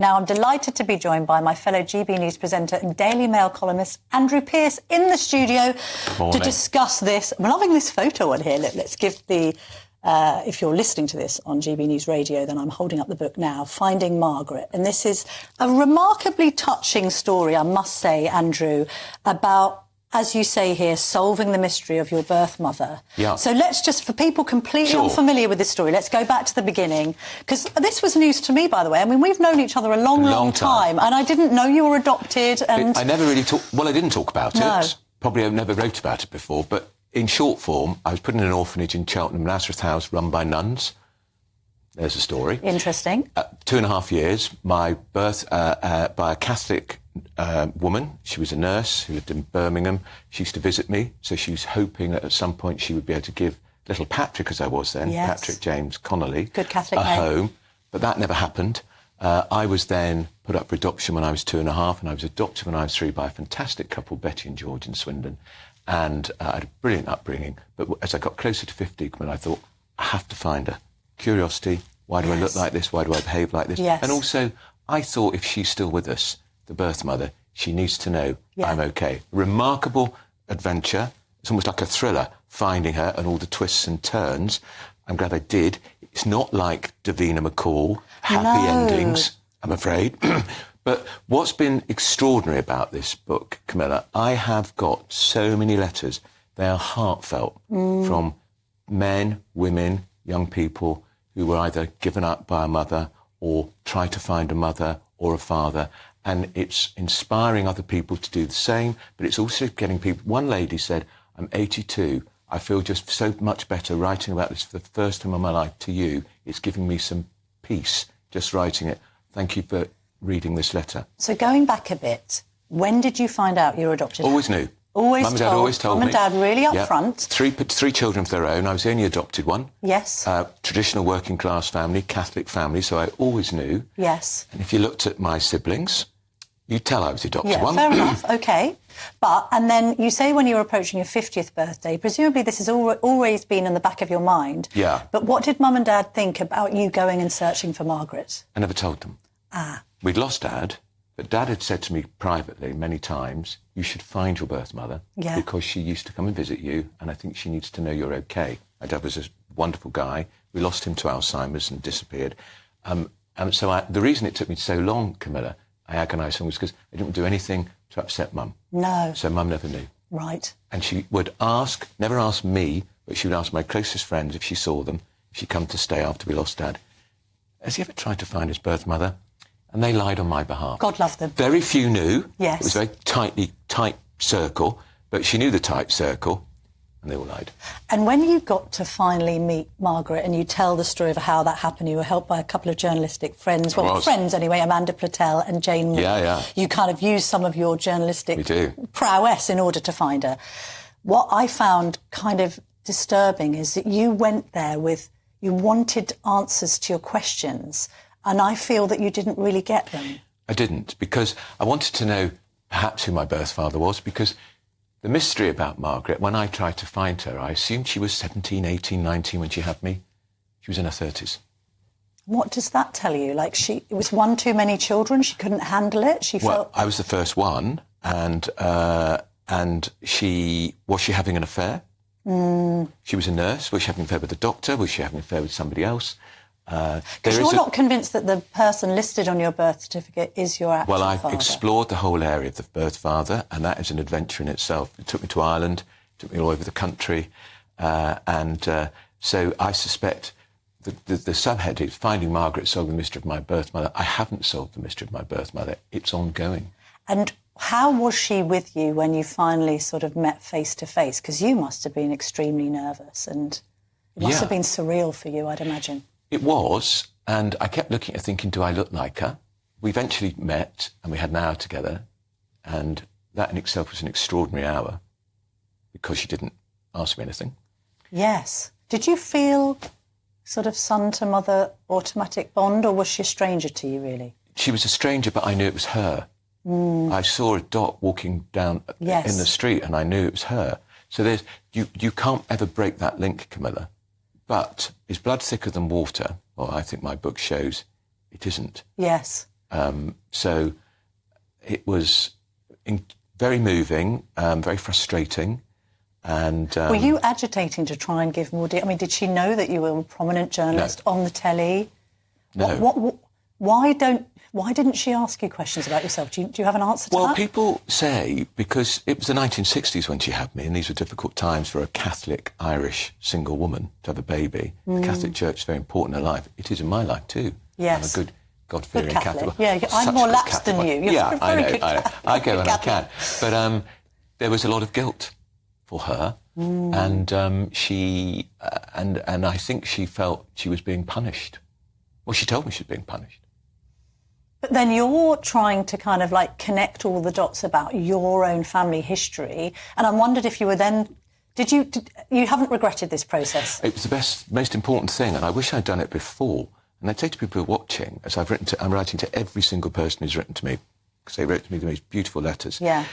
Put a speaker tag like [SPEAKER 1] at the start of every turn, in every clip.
[SPEAKER 1] Now, I'm delighted to be joined by my fellow GB News presenter and Daily Mail columnist, Andrew Pearce, in the studio to discuss this. I'm loving this photo on here. Let's give the... if you're listening to this on GB News Radio, then I'm holding up the book now, Finding Margaret. And this is a remarkably touching story, I must say, Andrew, about, as you say here, solving the mystery of your birth mother.
[SPEAKER 2] Yeah. So
[SPEAKER 1] let's just, for people completely unfamiliar with this story, let's go back to the beginning. Because this was news to me, by the way. I mean, we've known each other a long time. And I didn't know you were adopted. And
[SPEAKER 2] I never really talked... Well, I didn't talk about it. Probably I never wrote about it before. But in short form, I was put in an orphanage in Cheltenham, Nazareth House, run by nuns. There's a story.
[SPEAKER 1] Interesting.
[SPEAKER 2] 2.5 years, my birth by a Catholic woman. She was a nurse who lived in Birmingham. She used to visit me, so she was hoping that at some point she would be able to give little Patrick, as I was then, Patrick James Connolly,
[SPEAKER 1] good Catholic
[SPEAKER 2] name, home. But that never happened. I was then put up for adoption when I was 2.5, and I was adopted when I was 3 by a fantastic couple, Betty and George in Swindon. And I had a brilliant upbringing. But as I got closer to 50, I thought, I have to find her. Curiosity, why do I look like this? Why do I behave like this? And also, I thought if she's still with us, the birth mother, she needs to know I'm OK. Remarkable adventure. It's almost like a thriller, finding her and all the twists and turns. I'm glad I did. It's not like Davina McCall, happy endings, I'm afraid. But what's been extraordinary about this book, Camilla, I have got so many letters. They are heartfelt from men, women, young people who were either given up by a mother or try to find a mother or a father. And it's inspiring other people to do the same, but it's also getting people... One lady said, I'm 82. I feel just so much better writing about this for the first time in my life to you. It's giving me some peace, just writing it. Thank you for reading this letter.
[SPEAKER 1] So going back a bit, when did you find out you were adopted?
[SPEAKER 2] Always knew.
[SPEAKER 1] Always
[SPEAKER 2] Mum and Dad always told me.
[SPEAKER 1] Mum and Dad really up front.
[SPEAKER 2] Three children of their own. I was the only adopted one.
[SPEAKER 1] Yes.
[SPEAKER 2] Traditional working class family, Catholic family, so I always knew.
[SPEAKER 1] Yes.
[SPEAKER 2] And if you looked at my siblings, you'd tell I was the adopted one.
[SPEAKER 1] Fair enough, OK. But, and then you say when you were approaching your 50th birthday, presumably this has always been in the back of your mind.
[SPEAKER 2] Yeah.
[SPEAKER 1] But what did Mum and Dad think about you going and searching for Margaret?
[SPEAKER 2] I never told them. We'd lost Dad, but Dad had said to me privately many times, you should find your birth mother because she used to come and visit you, and I think she needs to know you're OK. My dad was a wonderful guy. We lost him to Alzheimer's and disappeared. And so the reason it took me so long, Camilla, I agonised, was because I didn't do anything to upset Mum.
[SPEAKER 1] No.
[SPEAKER 2] So Mum never knew.
[SPEAKER 1] Right.
[SPEAKER 2] And she would never ask me, but she would ask my closest friends if she saw them, if she'd come to stay after we lost Dad. Has he ever tried to find his birth mother? And they lied on my behalf.
[SPEAKER 1] God love them.
[SPEAKER 2] Very few knew.
[SPEAKER 1] Yes.
[SPEAKER 2] It was a very tight circle, but she knew the tight circle, and they all lied.
[SPEAKER 1] And when you got to finally meet Margaret and you tell the story of how that happened, you were helped by a couple of journalistic friends, friends anyway, Amanda Platell and Jane Moore.
[SPEAKER 2] Yeah.
[SPEAKER 1] You kind of used some of your journalistic prowess in order to find her. What I found kind of disturbing is that you went there you wanted answers to your questions, and I feel that you didn't really get them.
[SPEAKER 2] I didn't, because I wanted to know perhaps who my birth father was, because the mystery about Margaret, when I tried to find her, I assumed she was 17, 18, 19 when she had me. She was in her 30s.
[SPEAKER 1] What does that tell you? Like, it was one too many children, she couldn't handle it,
[SPEAKER 2] Well, I was the first one, and was she having an affair? She was a nurse. Was she having an affair with a doctor? Was she having an affair with somebody else?
[SPEAKER 1] Because you're not convinced that the person listed on your birth certificate is your actual father.
[SPEAKER 2] Well, I've explored the whole area of the birth father, and that is an adventure in itself. It took me to Ireland, took me all over the country, so I suspect the subhead is Finding Margaret, Solving the Mystery of My Birth Mother. I haven't solved the mystery of my birth mother. It's ongoing.
[SPEAKER 1] And how was she with you when you finally sort of met face to face? Because you must have been extremely nervous, and it must have been surreal for you, I'd imagine.
[SPEAKER 2] It was, and I kept looking at her thinking, do I look like her? We eventually met, and we had an hour together, and that in itself was an extraordinary hour, because she didn't ask me anything. Yes.
[SPEAKER 1] Did you feel sort of son to mother automatic bond, or was she a stranger to you, really?
[SPEAKER 2] She was a stranger, but I knew it was her. I saw a dot walking down in the street, and I knew it was her. So you can't ever break that link, Camilla. But is blood thicker than water? Well, I think my book shows it isn't.
[SPEAKER 1] Yes.
[SPEAKER 2] So it was very moving, very frustrating. And
[SPEAKER 1] were you agitating to try and give more? I mean, did she know that you were a prominent journalist on the telly?
[SPEAKER 2] No.
[SPEAKER 1] Why didn't she ask you questions about yourself? Do you have an answer to that?
[SPEAKER 2] Well, people say, because it was the 1960s when she had me, and these were difficult times for a Catholic Irish single woman to have a baby. The Catholic Church is very important in her life. It is in my life too.
[SPEAKER 1] Yes.
[SPEAKER 2] I'm a good God-fearing Catholic.
[SPEAKER 1] Yeah, I'm more lapsed than you. You're
[SPEAKER 2] I know.
[SPEAKER 1] Catholic.
[SPEAKER 2] I go when I can. But there was a lot of guilt for her, and she and I think she felt she was being punished. Well, she told me she was being punished.
[SPEAKER 1] But then you're trying to kind of like connect all the dots about your own family history, and I wondered if you were then. You haven't regretted this process?
[SPEAKER 2] It was the most important thing, and I wish I'd done it before. And I'd say to people who are watching, as I'm writing to every single person who's written to me, because they wrote to me the most beautiful letters.
[SPEAKER 1] Yeah.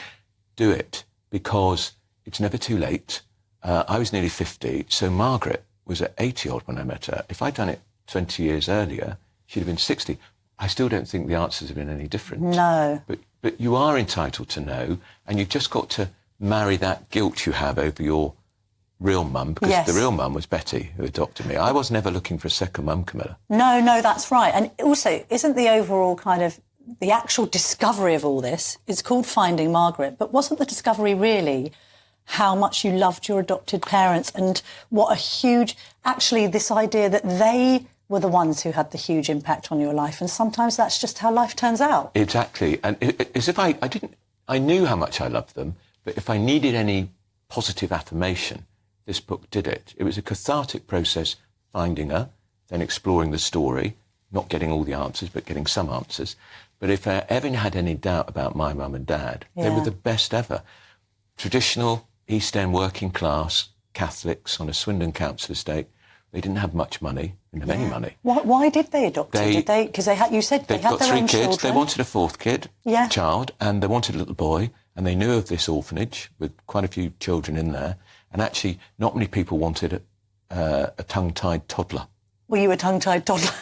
[SPEAKER 2] Do it, because it's never too late. I was nearly 50, so Margaret was at 80-odd when I met her. If I'd done it 20 years earlier, she'd have been 60. I still don't think the answers have been any different.
[SPEAKER 1] No.
[SPEAKER 2] But you are entitled to know, and you've just got to marry that guilt you have over your real mum, because the real mum was Betty, who adopted me. I was never looking for a second mum, Camilla.
[SPEAKER 1] No, that's right. And also, isn't the overall kind of the actual discovery of all this, it's called Finding Margaret, but wasn't the discovery really how much you loved your adopted parents and what a huge, actually this idea that they were the ones who had the huge impact on your life, and sometimes that's just how life turns out.
[SPEAKER 2] Exactly. And as if I knew how much I loved them, but if I needed any positive affirmation, this book did it. It was a cathartic process, finding her, then exploring the story, not getting all the answers, but getting some answers. But if I ever had any doubt about my mum and dad, they were the best ever. Traditional East End working class Catholics on a Swindon council estate. They didn't have much money, didn't have any money.
[SPEAKER 1] Why did they adopt you? Did they? Because you said they had their own children. They've got 3 kids. They wanted a 4th kid, child, and they wanted a little boy, and they knew of this orphanage with quite a few children in there. And actually, not many people wanted a tongue-tied toddler. Were you a tongue-tied toddler?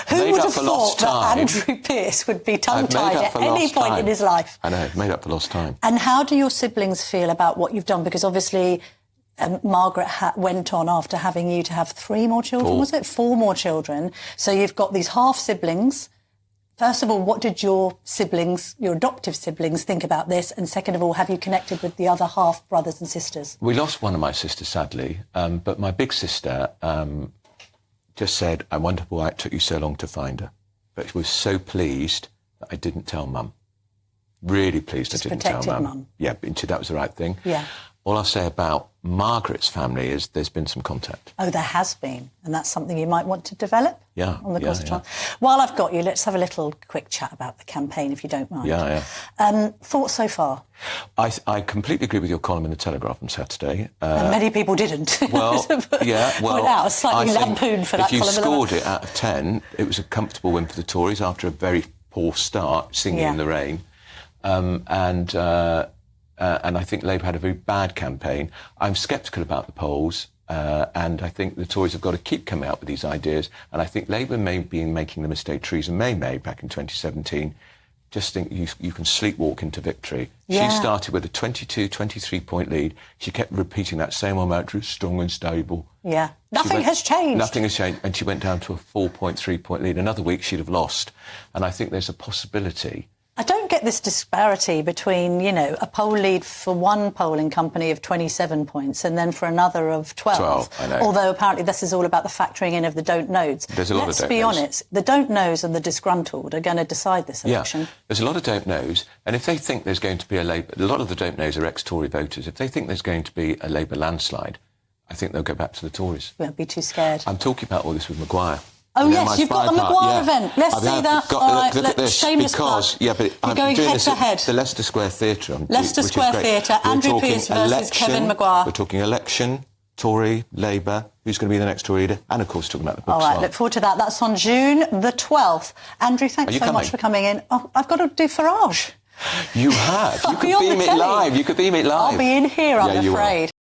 [SPEAKER 1] Who would have thought that Andrew Pearce would be tongue-tied at any point in his life?
[SPEAKER 2] I know, made up for lost time.
[SPEAKER 1] And how do your siblings feel about what you've done? Because obviously Margaret went on after having you to have 3 more children, was it? 4 more children. So you've got these half-siblings. First of all, what did your siblings, your adoptive siblings, think about this? And second of all, have you connected with the other half brothers and sisters?
[SPEAKER 2] We lost one of my sisters, sadly, but my big sister just said, I wonder why it took you so long to find her. But she was so pleased that I didn't tell Mum. Really pleased I didn't tell Mum. Yeah, that was the right thing.
[SPEAKER 1] Yeah.
[SPEAKER 2] All I'll say about Margaret's family is there's been some contact.
[SPEAKER 1] Oh, there has been. And that's something you might want to develop?
[SPEAKER 2] Yeah.
[SPEAKER 1] On the course of time. While I've got you, let's have a little quick chat about the campaign, if you don't mind.
[SPEAKER 2] Yeah.
[SPEAKER 1] Thoughts so far?
[SPEAKER 2] I completely agree with your column in the Telegraph on Saturday.
[SPEAKER 1] And many people didn't.
[SPEAKER 2] Well,
[SPEAKER 1] point out, slightly lampooned for that column.
[SPEAKER 2] If you scored it out of 10, it was a comfortable win for the Tories after a very poor start, singing in the rain. And I think Labour had a very bad campaign. I'm sceptical about the polls, and I think the Tories have got to keep coming out with these ideas. And I think Labour may be making the mistake Theresa May made back in 2017. Just think you can sleepwalk into victory. Yeah. She started with a 22, 23-point lead. She kept repeating that same old mantra, strong and stable.
[SPEAKER 1] Yeah. Nothing has changed.
[SPEAKER 2] Nothing has changed. And she went down to a 4.3-point lead. Another week she'd have lost. And I think there's a possibility.
[SPEAKER 1] I don't get this disparity between, a poll lead for one polling company of 27 points and then for another of 12.
[SPEAKER 2] I know.
[SPEAKER 1] Although apparently this is all about the factoring in of the don't knows.
[SPEAKER 2] There's a lot of don't knows.
[SPEAKER 1] Let's be honest, the don't knows and the disgruntled are going to decide this election.
[SPEAKER 2] Yeah, there's a lot of don't knows. And if they think there's going to be a lot of the don't knows are ex-Tory voters. If they think there's going to be a Labour landslide, I think they'll go back to the Tories.
[SPEAKER 1] Won't be too scared.
[SPEAKER 2] I'm talking about all this with Maguire.
[SPEAKER 1] Oh, yes, you've got the Maguire event. Let's see that. All right,
[SPEAKER 2] look at this.
[SPEAKER 1] Shameless
[SPEAKER 2] because,
[SPEAKER 1] plug.
[SPEAKER 2] but
[SPEAKER 1] you're going head to head.
[SPEAKER 2] The Leicester Square Theatre.
[SPEAKER 1] Leicester Square Theatre, Andrew Pearce versus Kevin Maguire.
[SPEAKER 2] We're talking election, Tory, Labour, who's going to be the next Tory leader, and, of course, talking about the book.
[SPEAKER 1] All right, look forward to that. That's on June the 12th. Andrew, thanks so much for coming in. Oh, I've got to do Farage.
[SPEAKER 2] You have. You could beam it live.
[SPEAKER 1] I'll be in here, I'm afraid.